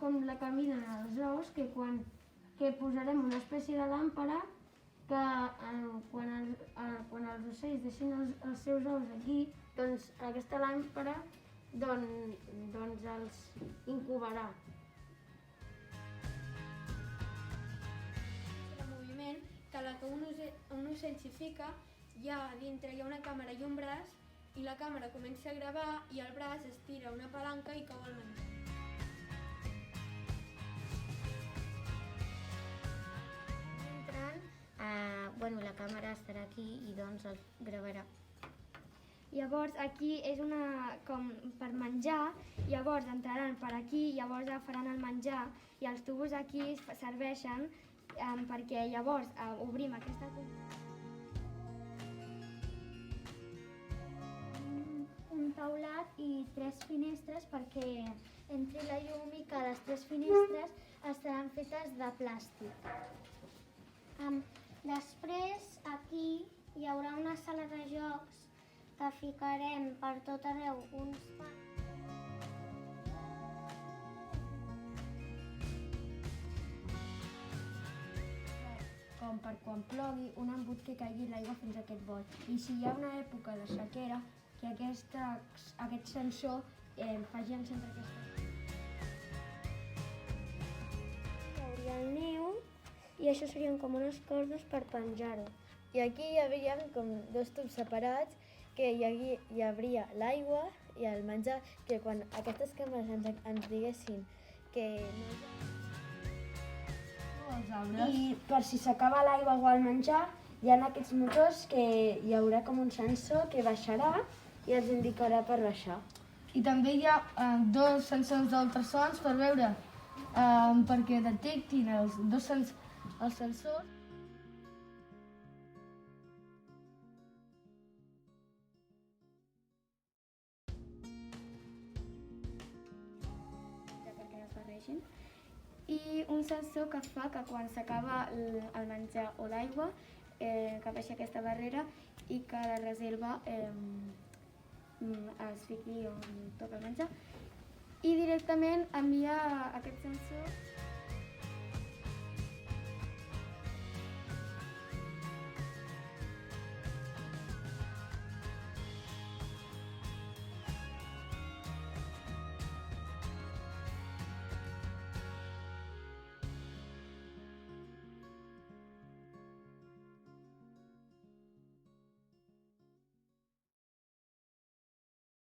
com la que miren els ous, que posarem una espècie de làmpara que quan els ocells deixin els seus ous aquí, doncs aquesta làmpara els incubarà. De moviment que la que un ocell s'hi fica, a dintre hi ha una càmera i un braç, i la càmera comença a gravar i el braç estira una palanca i cau al menjar. La càmera estarà aquí i doncs el gravarà. Llavors aquí és com per menjar, llavors entraran per aquí, llavors agafaran el menjar i els tubos aquí serveixen perquè llavors obrim aquesta un teulat i 3 finestres perquè entri la llum i que les 3 finestres estaran fetes de plàstic. Després aquí hi haurà una sala de jocs que ficarem per tot arreu uns com per quan plogui, un embut que caigui l'aigua fins a aquest bot. I si hi ha una època de sequera, que aquest sensor faci encendre aquesta... Hi hauria el niu i això serien com unes cordes per penjar-ho. I aquí hi havia com 2 tubs separats que hi hauria l'aigua i el menjar, que quan aquestes càmeres ens diguessin que I per si s'acaba l'aigua o el menjar, hi ha aquests motors que hi haurà com un sensor que baixarà i ens indicarà per baixar. I també hi ha 2 sensors d'ultrasons per veure, perquè detectin els sensors. perquè no es barregin. I un sensor que fa que quan s'acaba el menjar o l'aigua que baixi aquesta barrera i que la reserva es fiqui on toca el menjar i directament envia aquest sensor